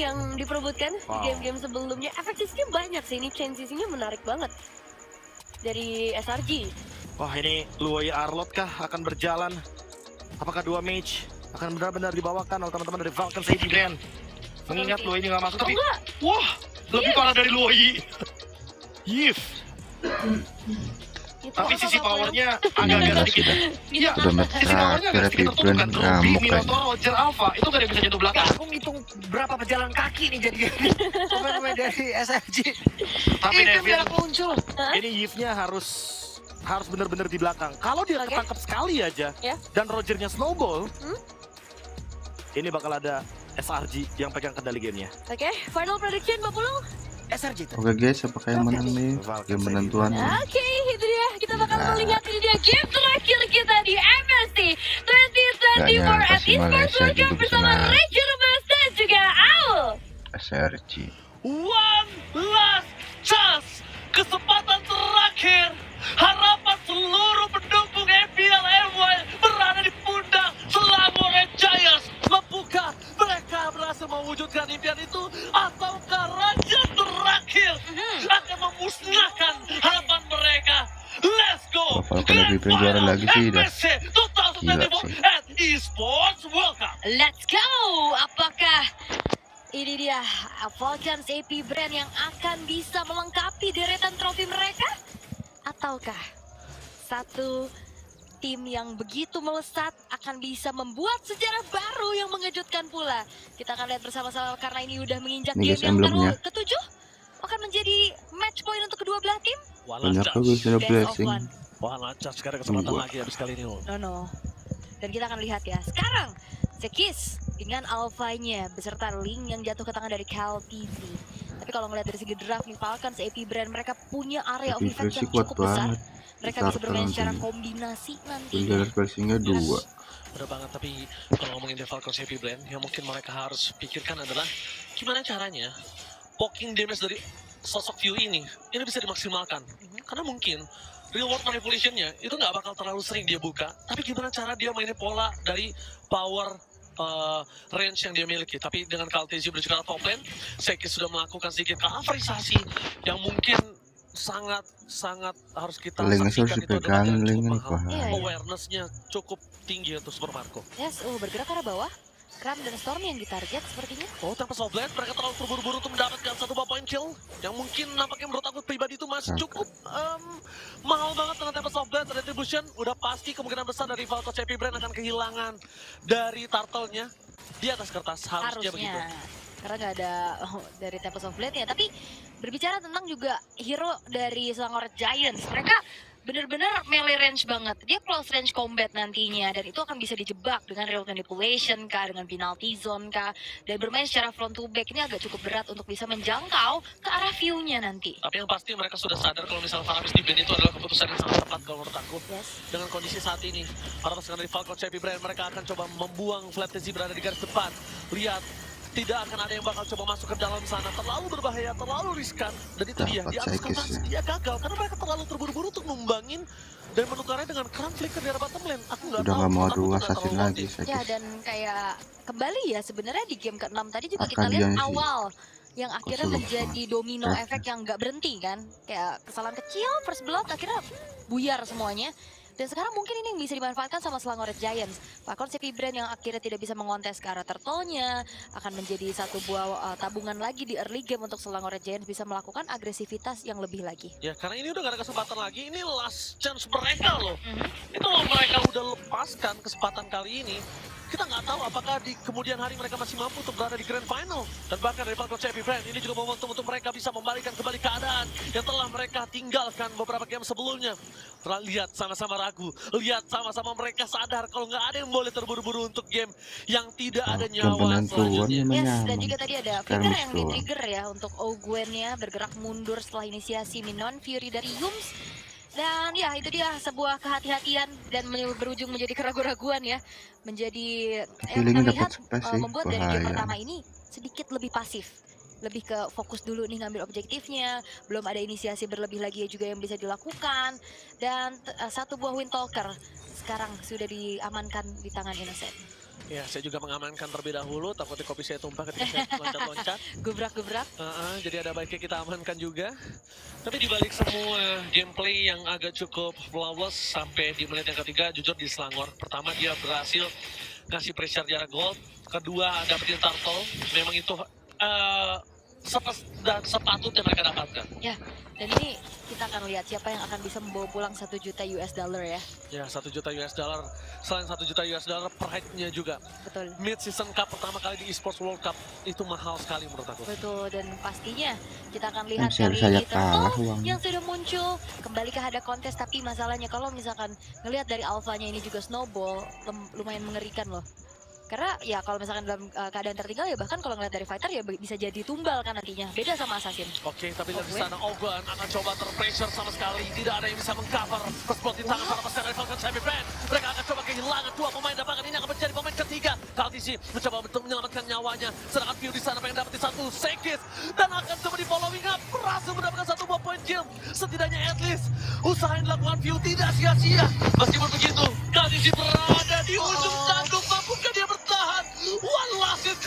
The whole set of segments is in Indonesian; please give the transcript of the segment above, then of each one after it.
yang diperebutkan di Wow. game-game sebelumnya. Efek sisinya banyak sih, ini chain sisinya menarik banget dari SRG. Wah, ini Luoyi Arlot kah akan berjalan? Apakah dua mage akan benar-benar dibawakan oleh teman-teman dari Falcon City Brand? Mengingat Luoyi ini nggak masuk, tapi enggak. wah, lebih parah dari Luoyi. Yif. Tapi sisi powernya agak-agak sedikit. Iya, Udah match sisi powernya agak sedikit tertutup kan. Ruby, ngamuk Minotaur, kayaknya. Roger, Alpha, itu gak ada yang bisa nyentuh belakang. Aku ngitung berapa pejalan kaki nih jadi pemain-pemain dari SFG. Tapi Itu Nevin, biar muncul. ini Yifnya harus benar-benar di belakang. Kalau dia Oke. ketangkep sekali aja, Ya. dan Rogernya snowball, ini bakal ada SRG yang pegang kendali gamenya. Oke, final prediction Mbak Pulung. SRG itu. Oke guys, apakah yang menang nih? Game penentuan. Oke, itu dia. Kita bakal Nah. melihat ini dia game terakhir kita di MSC 2024 Kayaknya at pasti Esports Malaysia World Cup gitu bisa bersama naik. Ranger Mas dan juga Owl. SRG. One last chance, kesempatan terakhir. Harapan seluruh pendukung MPL MY berada di pundak Selangor Giants. Mampukah mereka berhasil mewujudkan impian itu, ataukah raja terakhir akan memusnahkan harapan mereka? Let's go! Kalau lebih pengen juara lagi sih dah. MSC 2024 Gila sih. at Esports World Cup. Let's go. Apakah ini dia Falcons AP Brand yang akan bisa melengkapi deretan trofi mereka? Ataukah satu tim yang begitu melesat akan bisa membuat sejarah baru yang mengejutkan pula? Kita akan lihat bersama-sama karena ini udah menginjak Ini game guys, yang emblemnya. ke-7. Akan menjadi match point untuk kedua belah tim. Banyak juga sih Best of blessing. one. Wah, lancar sekarang kesempatan Dua. lagi habis kali ini. No. Dan kita akan lihat ya. Sekarang Zekis dengan alfanya beserta Link yang jatuh ke tangan dari Cal TV. Tapi kalau ngeliat dari segi draft nih Falcons AP Brand mereka punya area of Tapi effect versi yang kuat cukup besar. banget. Mereka Starter bisa bermain secara nantinya. kombinasi nanti. Penjalan versinya 2. Bener banget, tapi kalau ngomongin The Falcons Happy Brand, yang mungkin mereka harus pikirkan adalah gimana caranya poking damage dari sosok View ini bisa dimaksimalkan. Karena mungkin real world manipulation-nya itu nggak bakal terlalu sering dia buka, tapi gimana cara dia mainin pola dari power range yang dia miliki. Tapi dengan Kaltezio dan juga top lane, Sekis sudah melakukan sedikit keavarisasi yang mungkin sangat harus kita Link harus saksikan. Itu adalah dipegang, yang link cukup ini mahal. Iya. Awareness-nya cukup tinggi untuk Super Marco. Yes, bergerak ke arah bawah. Kram dan Storm yang ditarget sepertinya. Oh, tanpa Blade, mereka terlalu terburu-buru untuk mendapatkan satu point kill yang mungkin nampaknya menurut aku pribadi itu masih cukup mahal banget dengan Tempest of Blade. Retribution udah pasti kemungkinan besar dari Falcons Happy Brand akan kehilangan dari turtle-nya di atas kertas, harusnya begitu. Karena nggak ada dari Tempest of Blade ya. Tapi berbicara tentang juga hero dari Selangor Giants, mereka bener-bener melee range banget. Dia close range combat nantinya dan itu akan bisa dijebak dengan real manipulation kah, dengan penalty zone kah, dan bermain secara front to back ini agak cukup berat untuk bisa menjangkau ke arah view-nya nanti. Tapi yang pasti mereka sudah sadar kalau misalnya Faramis di ban itu adalah keputusan yang sangat tepat kalau menurut aku. Yes. Dengan kondisi saat ini, para pasukan dari Falcons Happy Brand mereka akan coba membuang Flatezi berada di garis depan. Lihat, tidak akan ada yang bakal coba masuk ke dalam sana, terlalu berbahaya, terlalu riskan. Dan itu dia, Dapat di atas Sekis kertas ya. dia gagal karena mereka terlalu terburu-buru untuk numbangin dan menukarnya dengan Crown Flicker di arah bottom lane. Aku nggak Udah tahu, nggak mau menurut aku adu itu nggak assassin terlalu lagi worth it. Ya, Sekis. dan kayak kembali ya sebenarnya di game ke-6 tadi juga kita Akan lihat dia sih. awal yang akhirnya Kesel menjadi domino Draftnya. efek yang nggak berhenti kan. Kayak kesalahan kecil, first blood, akhirnya buyar semuanya. Dan sekarang mungkin ini yang bisa dimanfaatkan sama Selangor Giants. Falcons Happy Brand yang akhirnya tidak bisa mengontes ke arah turtle-nya akan menjadi satu buah tabungan lagi di early game untuk Selangor Giants bisa melakukan agresivitas yang lebih lagi. Ya, karena ini udah gak ada kesempatan lagi, ini last chance mereka loh. Itu loh mereka udah lepaskan kesempatan kali ini. Kita nggak tahu apakah di kemudian hari mereka masih mampu untuk berada di Grand Final. Dan bahkan dari Falcons Happy Brand, ini juga momentum untuk mereka bisa membalikan kembali keadaan yang telah mereka tinggalkan beberapa game sebelumnya. Lihat sama-sama ragu, lihat sama-sama mereka sadar kalau nggak ada yang boleh terburu-buru untuk game yang tidak ada Game nyawa penentuan selanjutnya. memang Yes, dan nyaman. juga tadi ada Sekarang flicker yang keluar. di-trigger ya untuk Ogwen-nya bergerak mundur setelah inisiasi Minon Fury dari Yums. Dan ya itu dia sebuah kehati-hatian dan berujung menjadi keraguan-raguan ya. Menjadi yang Feelingnya kita dapat lihat space sih, membuat dari game bahaya. pertama ini sedikit lebih pasif. Lebih ke fokus dulu nih ngambil objektifnya, belum ada inisiasi berlebih lagi juga yang bisa dilakukan. Dan satu buah Windtalker sekarang sudah diamankan di tangan Innocent. Ya, saya juga mengamankan terlebih dahulu, takutnya kopi saya tumpah ketika saya loncat-loncat. Gebrak-gebrak. Jadi ada baiknya kita amankan juga. Tapi dibalik semua gameplay yang agak cukup flawless sampai di menit yang ketiga, jujur di Selangor. Pertama dia berhasil ngasih pressure jarak gold. Kedua dapetin turtle. Memang itu sepatutnya mereka dapatkan. Ya, dan ini kita akan lihat siapa yang akan bisa membawa pulang 1 juta US dollar ya. Ya, 1 juta US dollar. Selain 1 juta US dollar, pride-nya juga. Betul. Mid-season cup pertama kali di esports World Cup itu mahal sekali menurut aku. Betul, dan pastinya kita akan lihat Bisa kali saja ini kalah Turtle uangnya. yang sudah muncul. Kembalikah ada kontes, tapi masalahnya kalau misalkan ngelihat dari alfanya ini juga snowball, lumayan mengerikan loh. Karena ya kalau misalkan dalam keadaan tertinggal ya bahkan kalau ngeliat dari fighter ya bisa jadi tumbal kan nantinya. Beda sama Assassin. Oke, tapi dari Oke. sana Ogan akan coba terpressure sama sekali. Tidak ada yang bisa mengcover. Terspot di tangan para peserta Falcon Semi Brand. Mereka akan coba kehilangan 2 pemain dan bahkan ini akan menjadi pemain ketiga. KLTC mencoba untuk menyelamatkan nyawanya. Sedangkan View di sana pengen dapetin 1 Sekis. Dan akan coba di following up. Berhasil mendapatkan 1 buah point kill. Setidaknya at least usaha yang dilakukan View tidak sia-sia. Meskipun begitu, KLTC berada di ujung tanduk. Mampukah dia bertahan? One last hit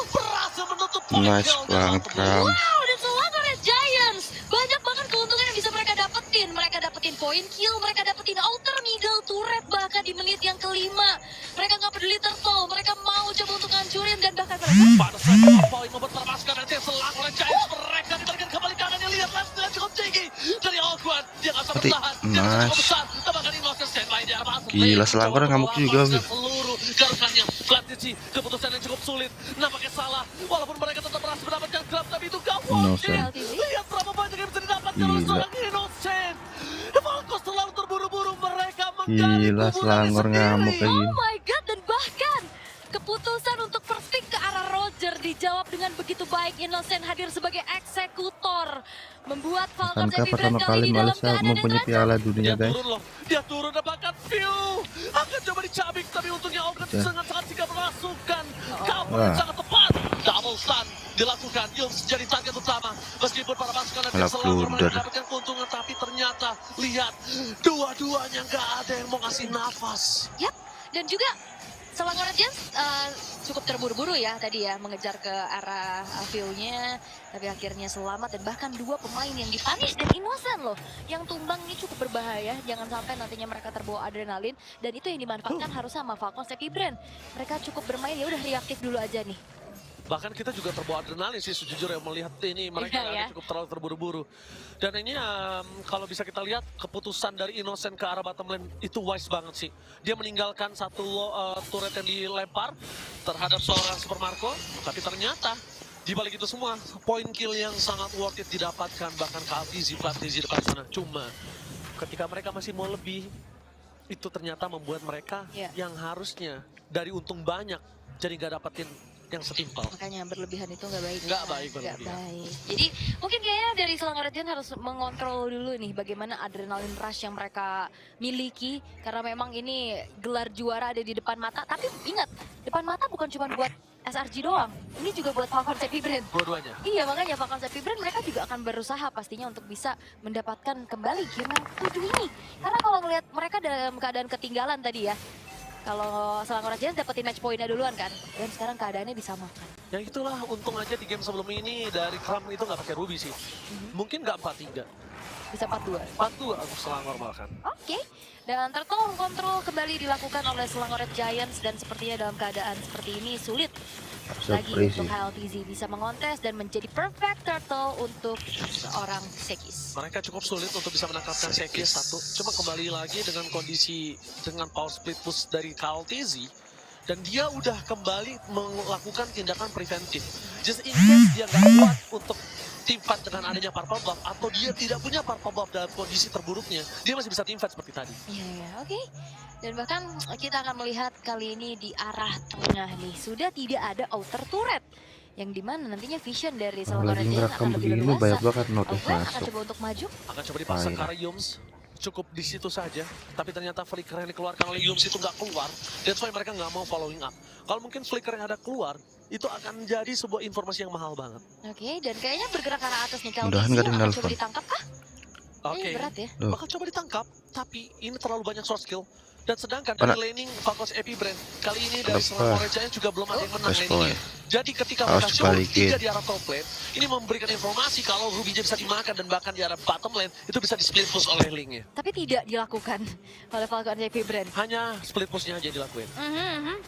berhasil menutup point Nice kill. banget, Ram. Wow, dan Selangor Red Giants. Banyak banget keuntungan yang bisa mereka dapetin. Mereka dapetin point kill, mereka dapetin outer middle turret bahkan di menit yang kelima. Mereka nggak peduli turtle, mereka mau coba untuk hancurin dan bahkan mereka Pada saat itu poin membuat termasukkan nanti Selangor Red Giants mereka diberikan kembali kanannya. Lihat last cukup tinggi dari Alquan. Dia nggak bisa Mati. bertahan. Dia nggak cukup Nice. besar. Bahkan Innocent standby di arah Gila, Selangor ngamuk juga, Wi. seluruh garukannya. Klatisi keputusan yang cukup sulit. Nampaknya salah. Walaupun mereka tetap berhasil mendapatkan grab, tapi itu gak worth it. Innocent. Lihat berapa banyak yang bisa didapatkan oleh Gila. seorang Innocent. Falcons terlalu terburu-buru. Mereka menggali Gila, kuburannya Selangor sendiri. ngamuk kayak gini. oh my god, dan bahkan keputusan untuk first pick ke arah Roger dijawab dengan begitu baik. Innocent hadir sebagai eksekutor, membuat Falcons Akankah Semi pertama Brand kali kali ini dalam Malaysia keadaan yang mempunyai terancam. piala Dia dunia, guys? turun loh, dia turun dan bahkan View akan coba dicabik, tapi untungnya Ogan Ya. sangat sigap melakukan cover Wah. yang sangat tepat. Double stun dilakukan, Yums jadi target utama. Meskipun para pasukan nanti Malah selalu blunder. mendapatkan keuntungan, tapi ternyata lihat dua-duanya nggak ada yang mau ngasih nafas. Yap, dan juga Selangor Giants cukup terburu-buru ya tadi ya mengejar ke arah view-nya, tapi akhirnya selamat dan bahkan 2 pemain yang dipunish dan Innocent loh yang tumbang ini cukup berbahaya. Jangan sampai nantinya mereka terbawa adrenalin dan itu yang dimanfaatkan harus sama Falcons Semi Brand. Mereka cukup bermain ya udah reaktif dulu aja nih. Bahkan kita juga terbawa adrenalin sih sejujurnya melihat ini mereka Iya, ya. agak cukup terlalu terburu-buru. Dan ini kalau bisa kita lihat keputusan dari Innocent ke arah bottom lane itu wise banget sih. Dia meninggalkan 1 turret yang dilempar terhadap seorang Super Marco, tapi ternyata di balik itu semua point kill yang sangat worth it didapatkan bahkan KLTZ depan sana. Cuma ketika mereka masih mau lebih, itu ternyata membuat mereka Iya. yang harusnya dari untung banyak jadi nggak dapetin yang setimpal. Makanya berlebihan itu nggak baik. Nggak ya. baik Nggak berlebihan. baik. Jadi mungkin kayaknya dari Selangor Giants harus mengontrol dulu nih bagaimana adrenalin rush yang mereka miliki. Karena memang ini gelar juara ada di depan mata. Tapi ingat, depan mata bukan cuma buat SRG doang. Ini juga buat Falcons Semi Brand. Dua-duanya. Iya, makanya Falcons Semi Brand mereka juga akan berusaha pastinya untuk bisa mendapatkan kembali game yang 7 ini. Karena kalau ngelihat mereka dalam keadaan ketinggalan tadi ya. Kalau Selangor Giants dapetin match point-nya duluan kan. Dan sekarang keadaannya disamakan. Ya itulah, untung aja di game sebelum ini dari Kram itu nggak pakai Ruby sih. Mungkin nggak 4-3, Bisa 4-2. 4-2 aku Selangor bahkan. Oke, dan turtle kontrol kembali dilakukan oleh Selangor Red Giants dan sepertinya dalam keadaan seperti ini sulit lagi Surprise. untuk HLTZ bisa mengontes dan menjadi perfect turtle untuk seorang Sekis. Mereka cukup sulit untuk bisa menangkapkan Sekis 1. Cuma kembali lagi dengan kondisi dengan power split push dari KLTZ. Dan dia udah kembali melakukan tindakan preventif. Just in case dia nggak kuat untuk team fight dengan adanya purple buff. Atau dia tidak punya purple buff dalam kondisi terburuknya. Dia masih bisa team fight seperti tadi. Iya, oke. Dan bahkan kita akan melihat kali ini di arah tengah nih. Sudah tidak ada outer turret. Yang dimana nantinya vision dari Selangor Lagi Red Giants ngerekam akan lebih begini leluasa. banyak banget notif Owen akan masuk. coba untuk maju. Akan coba dipaksa Baik. karena Yums cukup di situ saja, tapi ternyata flicker yang dikeluarkan oleh Yums itu nggak keluar. That's why mereka nggak mau following up. Kalau mungkin flicker yang ada keluar, itu akan jadi sebuah informasi yang mahal banget. Oke, dan kayaknya bergerak ke arah atas nih. Kalau Mudahan nggak ada yang akan coba nelfon. ditangkap kah? Oke, Berat ya. Loh. bakal coba ditangkap, tapi ini terlalu banyak short skill. Dan sedangkan Mana? dari laning Falcons Epi Brand kali ini dari Kenapa? Selangor Giants juga belum ada yang menang Nice laningnya. point. Jadi ketika Harus mereka show dibalikin. 3 di arah top lane, ini memberikan informasi kalau Ruby J bisa dimakan dan bahkan di arah bottom lane itu bisa di split push oleh Link-nya. Tapi tidak dilakukan oleh Falcons AP Brand. Hanya split push-nya aja dilakuin.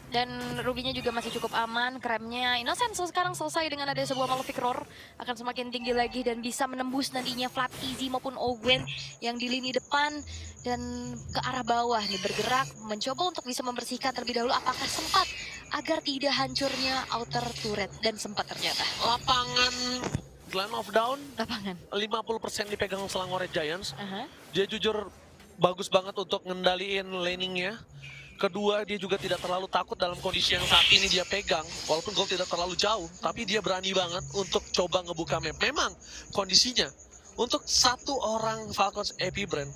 Dan rubinya juga masih cukup aman, kremnya Innocent sekarang selesai dengan ada sebuah Malefic Roar akan semakin tinggi lagi dan bisa menembus nantinya Flat Easy maupun Owen yang di lini depan dan ke arah bawah nih bergerak mencoba untuk bisa membersihkan terlebih dahulu apakah sempat agar tidak hancurnya outer turret dan sempat ternyata Lapangan Glen of Down lapangan. 50% dipegang Selangor Giants. Aha. Dia jujur bagus banget untuk ngendaliin laningnya. Kedua, dia juga tidak terlalu takut dalam kondisi yang saat ini dia pegang. Walaupun gol tidak terlalu jauh, tapi dia berani banget untuk coba ngebuka map. Memang kondisinya untuk satu orang Falcons Epi Brand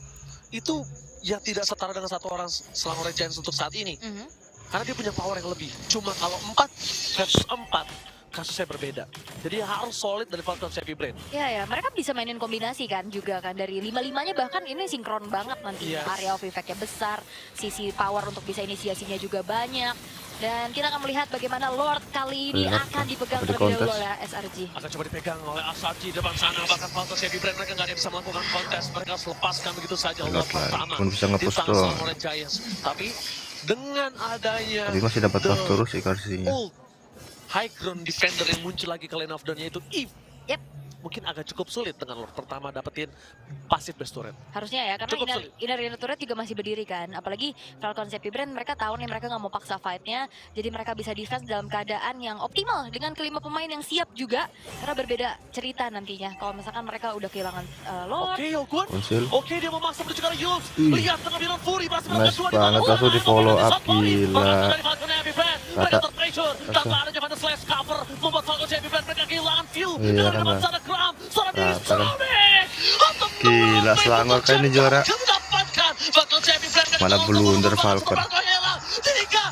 itu ya tidak setara dengan satu orang Selangor Giants untuk saat ini. Karena dia punya power yang lebih. Cuma kalau 4 versus 4, kasusnya berbeda. Jadi harus solid dari Falcons Epi Brand. Ya, mereka bisa mainin kombinasi kan juga kan dari 5-5-nya bahkan ini sinkron banget nanti. Yes. Area of effect-nya besar, sisi power untuk bisa inisiasinya juga banyak. Dan kita akan melihat bagaimana Lord kali ini Lord, akan dipegang apa di terlebih dahulu kontes? oleh SRG. Akan coba dipegang oleh SRG di depan sana. Bahkan Falcons Epi Brand mereka nggak ada yang bisa melakukan kontes. Mereka harus lepaskan begitu saja Lord Lord lah, pertama. cuma bisa nge-push Ditangkap doang. oleh Giants. Tapi dengan adanya Tapi masih dapat the buff terus sih karsinya. ult high ground defender yang muncul lagi ke lane of down yaitu Eve. Yep. Mungkin agak cukup sulit dengan Lord pertama dapetin pasif best turret. Harusnya ya, karena Cukup sulit. inner turret juga masih berdiri kan. Apalagi Falcons Epi Brand mereka tahu nih mereka nggak mau paksa fight-nya. Jadi mereka bisa defense dalam keadaan yang optimal dengan kelima pemain yang siap juga. Karena berbeda cerita nantinya. Kalau misalkan mereka udah kehilangan Lord. Oke, Yolkun. Konsil. Oke, dia memaksa menuju ke arah Yules. Ih. Lihat tengah bilang Fury masih Nice melakukan dua di banget, bawah. langsung di follow up, gila. Dari Falcon Epi Brand. Mereka Rata. terpressure. Tanpa adanya Van der Slash cover. Membuat Falcon Epi Brand mereka kehilangan view. Iya, Dengan kan, depan Bang. sana Graham. Sana di Rata, kan. Sonic. Untuk Gila, menolong Selangor Falcon kan ini juara. mendapatkan Falcon Epi Brand. mereka Mana keluar blunder terus, Falcon. Falcon hilang. Tiga.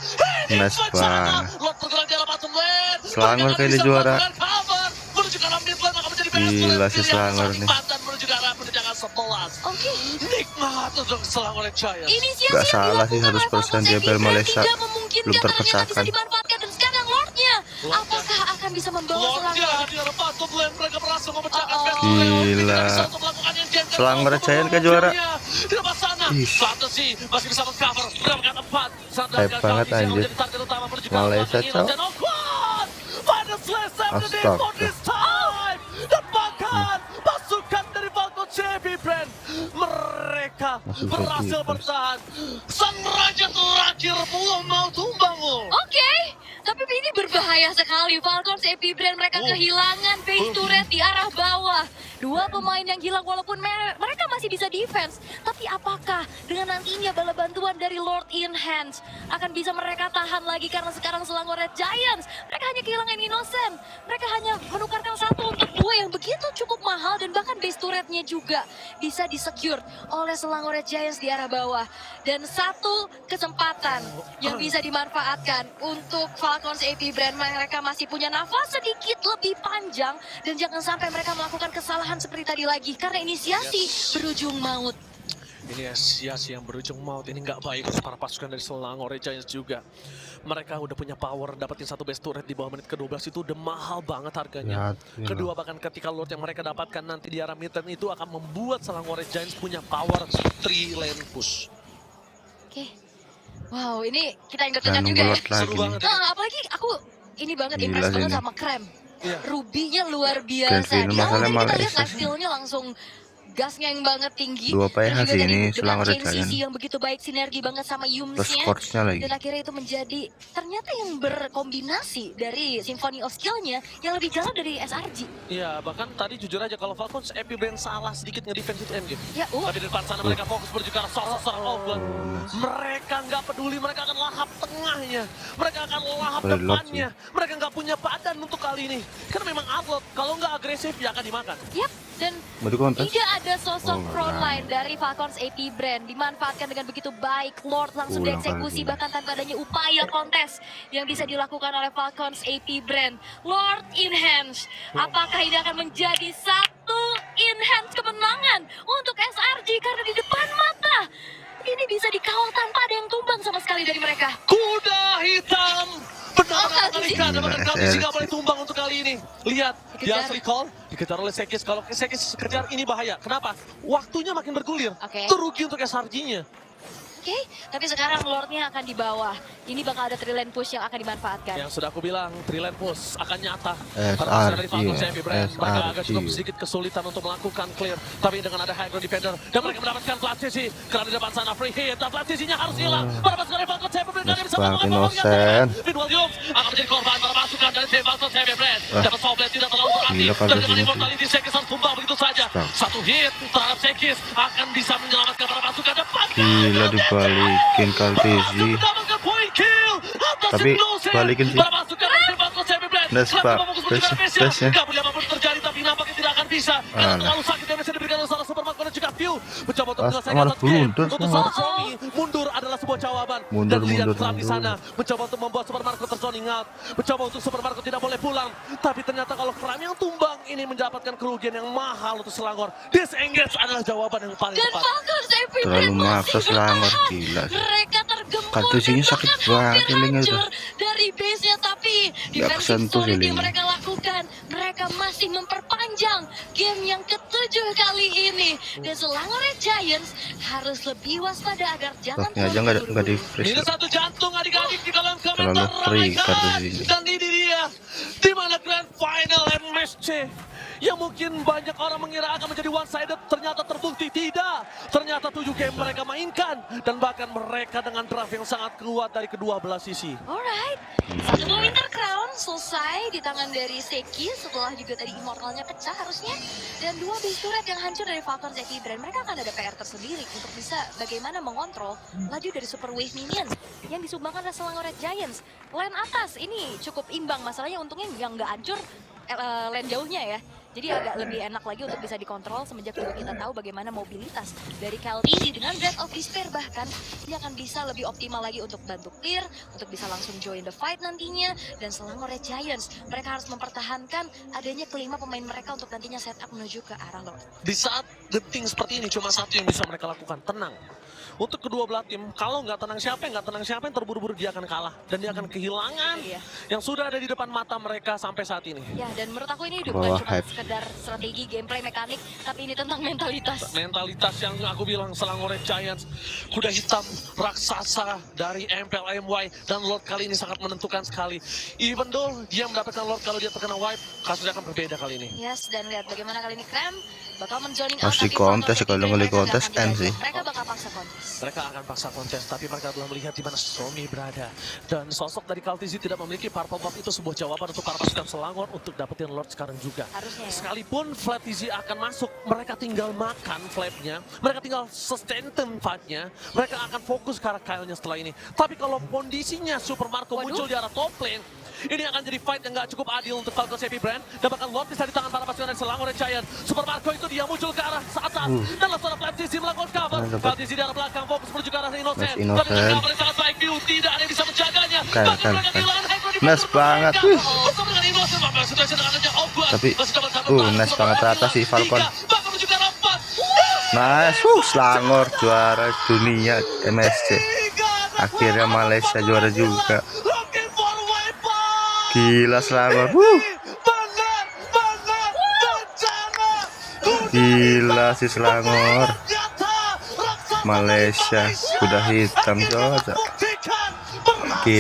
Nice banget. Lord bergerak di arah bottom lane. Selangor Mereka kayak ini bisa juara. melakukan cover. Menuju ke arah mid lane, maka menjadi best Gila lane. si Pilihan Selangor saling nih. pandan menuju ke arah penjagaan 11. Oke. Nikmat untuk Selangor Giants. Inisiasi Nggak yang salah sih, dilakukan oleh 100% Falcons di Epi APL Brand Malaysia tidak memungkinkan belum ternyata bisa terpecahkan. dimanfaatkan dan sekarang Lordnya apakah akan bisa membawa Lordnya Selangor? di arah bottom lane mereka berhasil memecahkan Oh, oh. best lane. Gila. Tidak bisa untuk melakukan yang jam-jam. Selangor Untuk Giants kan menolong juara. timnya. Di depan sana, Ih. Fantasy masih bisa meng-cover. Mendapatkan 4. Hype banget, anjir. Malaysia, cok. Astaga. Dan bahkan pasukan dari Falcon Epi Brand mereka Masuk berhasil defense. bertahan. Sang raja terakhir belum mau tumbang loh. Oke, tapi ini berbahaya sekali. Falcons Epi Brand mereka kehilangan base turret di arah bawah. Dua pemain yang hilang walaupun mereka masih bisa defense. Tapi apakah dengan nantinya bala bantuan dari Lord in Hands akan bisa mereka tahan lagi karena sekarang Selangor Red Giants mereka hanya kehilangan Innocent. Mereka hanya menukarkan satu untuk dua yang begitu cukup mahal dan bahkan base turretnya juga bisa disecure oleh Selangor Red Giants di arah bawah. Dan satu kesempatan yang bisa dimanfaatkan untuk Falcons Epi Brand, mereka masih punya nafas sedikit lebih panjang dan jangan sampai mereka melakukan kesalahan seperti tadi lagi karena inisiasi berujung maut. Ini inisiasi yang berujung maut, ini nggak baik untuk para pasukan dari Selangor Giants juga. Mereka udah punya power, dapetin satu best turret di bawah menit ke-12 itu udah mahal banget harganya. Lihat, Kedua, bahkan ketika Lord yang mereka dapatkan nanti di arah mid lane itu akan membuat Selangor Giants punya power 3 lane push. Oke. Wow, ini kita ingat Jangan juga nunggu ya. Lord lagi Seru nih. banget ini. Apalagi aku ini banget Gila impress sih banget ini. sama Krem. Iya. Rubinya luar biasa. Kevin, Di awal masalahnya tadi kita malah lihat SS. life steal-nya langsung gasnya yang banget tinggi. Dua Dan PH juga sih tadi ini dengan Selangor chain Giants. CC yang begitu baik sinergi banget sama Terus Yums-nya. course-nya lagi. Dan akhirnya itu menjadi ternyata yang berkombinasi dari Symphony of Skill-nya yang lebih jalan dari SRG. Iya, bahkan tadi jujur aja kalau Falcons Epi Brand salah sedikit nge-defense itu endgame. Ya, Tapi di depan sana mereka fokus menuju ke arah sosok Ogun. Mereka nggak peduli, mereka akan lahap tengahnya. Mereka akan lahap Boleh di lock depannya. Mereka nggak punya badan untuk kali ini. Karena memang upload, kalau nggak agresif ya akan dimakan. Yap, dan Mau di kontes? tidak ada sosok Oh, frontline dari Falcons AP Brand dimanfaatkan dengan begitu baik. Lord langsung Ulang dieksekusi kali. bahkan tanpa adanya upaya kontes yang bisa dilakukan oleh Falcons AP Brand. Lord in hands, apakah ini akan menjadi satu in hands kemenangan untuk SRG karena di depan mata ini ini bisa dikawal tanpa ada yang tumbang sama sekali dari mereka. Kuda hitam benar-benar Kaltizi. mengerikan, dan bahkan Kaltizi nggak SLC. boleh tumbang untuk kali ini. Lihat, dia Dikejar. recall, dikejar oleh Sekis. Kalau Sekis kejar ini bahaya. Kenapa? Waktunya makin bergulir. Oke. Terugi untuk SRG-nya. Oke, tapi sekarang Lordnya akan di bawah. Ini bakal ada 3 lane push yang akan dimanfaatkan. Yang sudah aku bilang, 3 lane push akan nyata. SRG, Pada hasil dari Falcons Heavy Brand, mereka agak SRG. cukup sedikit kesulitan untuk melakukan clear. Tapi dengan ada high ground defender, dan mereka mendapatkan Platisi. Karena di depan sana free hit, dan Platisinya harus hilang. Pada pasukan dari Falcons Heavy Brand, dia bisa Bang melakukan Innocent. Meanwhile, Yums akan menjadi korban pada pasukan dari tim Falcons Heavy Brand. Wah. Dapat soft blade tidak terlalu berarti. Gila, Dan Falcons dengan ini. immortality Sekis harus tumbang begitu saja. Bang. Satu hit terhadap Sekis akan bisa menyelamatkan para pasukan depan. Gila dibalikin Kaltizi. Mendapatkan point kill atas Tapi Innocent. balikin sih. Para pasukan dari tim Falcons Heavy Brand. Nice, Selalu Pak. memfokus menuju ke Nice, Apesia. nice, ya. Nggak boleh apapun terjadi, tapi nampaknya tidak akan bisa. Karena Alah. terlalu sakit damage yang diberikan oleh seorang Supermarket dan juga View. Mencoba untuk Ah, menyelesaikan malah touch game. blunder Untuk semua. seorang Somi, mundur adalah sebuah jawaban. Mundur, Dan lihat mundur, Trump di sana. mundur. Mencoba untuk membuat Supermarket terzoning out. Mencoba untuk Supermarket tidak boleh pulang. Tapi ternyata kalau Kram yang tumbang ini mendapatkan kerugian yang mahal untuk Selangor. Disengage adalah jawaban yang paling Dan tepat. Falcons Heavy Terlalu Brand masih maksa Selangor, bertahan. gila sih. Mereka tergempur Kaltizinya dan sakit bahkan banget hampir healingnya hancur udah. dari base-nya. Tapi defensive kesentuh solid yang healingnya. mereka lakukan, mereka masih memperpanjang game yang ke-7 kali ini. Dan Selangor Red Giants harus lebih waspada agar jangan Locknya aja nggak di freeze. Minus 1 jantung adik-adik di kolom komentar. Terlalu free Ramaikan. Kaltizi. Dan ini dia, di mana Grand Final MSC yang mungkin banyak orang mengira akan menjadi one-sided, ternyata terbukti tidak. Ternyata 7 game mereka mainkan, dan bahkan mereka dengan draft yang sangat kuat dari kedua belah sisi. Alright, satu buah Winter Crown selesai di tangan dari Seki setelah juga tadi Immortalnya pecah harusnya. Dan 2 base turret yang hancur dari Falcons Heavy Brand. Mereka akan ada PR tersendiri untuk bisa bagaimana mengontrol laju dari Super Wave Minions yang disumbangkan oleh Selangor Red Giants. Lane atas ini cukup imbang, masalahnya untungnya yang nggak hancur lane jauhnya ya. Jadi agak lebih enak lagi untuk bisa dikontrol semenjak juga kita tahu bagaimana mobilitas dari Kaltizi dengan Breath of Despair, bahkan dia akan bisa lebih optimal lagi untuk bantu clear, untuk bisa langsung join the fight nantinya. Dan Selangor Red Giants, mereka harus mempertahankan adanya kelima pemain mereka untuk nantinya setup menuju ke arah Lord. Di saat genting seperti ini, cuma satu yang bisa mereka lakukan, tenang. Untuk kedua belah tim, kalau nggak tenang siapa yang terburu-buru dia akan kalah. Dan dia akan kehilangan Iya. yang sudah ada di depan mata mereka sampai saat ini. Ya, dan menurut aku ini Bawah bukan cuma hype. sekedar strategi, gameplay, mekanik, tapi ini tentang mentalitas. Mentalitas yang aku bilang Selangor Red Giants, kuda hitam raksasa dari MPL-MY, dan Lord kali ini sangat menentukan sekali. Even though dia mendapatkan Lord, kalau dia terkena wipe, kasusnya akan berbeda kali ini. Yes, dan lihat bagaimana kali ini Krem bakal menjoining Masih tapi kontes, Falcons kalau Heavy nggak Brand mereka kontes, nggak akan end diajak. sih. Mereka bakal paksa kontes. Mereka akan paksa kontes, tapi mereka telah melihat di mana Somi berada. Dan sosok dari Kaltizi tidak memiliki purple buff itu sebuah jawaban untuk para pasukan Selangor untuk dapetin Lord sekarang juga. Harusnya ya. Sekalipun Flat Easy akan masuk, mereka tinggal makan flapnya, mereka tinggal sustain team fight-nya, mereka akan fokus ke arah Kyle-nya setelah ini. Tapi kalau kondisinya Super Marco Waduh. muncul di arah top lane, ini akan jadi fight yang gak cukup adil untuk Falcons Heavy Brand. Dan bahkan Lord bisa di tangan para pasukan dari Selangor Red Giant. Super Marco itu dia muncul ke arah atas, dan langsung Flat Easy melakukan cover. Dapat. Flat Easy di arah belakang, fokus menuju ke arah Innocent. Nice, Innocent. Tapi dengan cover yang sangat baik, View tidak ada yang bisa menjaganya. Kan, Bahkan kan, mereka kan. kehilangan high ground di Nice belakang banget. mereka. Wih. Bersama dengan Innocent, Bapak, situasi dengan adanya Obat. Tapi, Masih dapat cover baru, nice Super banget Marco rata sih Falcon. tiga, bahkan menuju ke arah 4. Nice, Selangor juara dunia MSC. Akhirnya Malaysia juara juga. Looking for weapon. Gila Selangor. Benar bencana. Gila si Selangor. Senjata raksasa Malaysia kuda hitam cocok. buktikan Oke.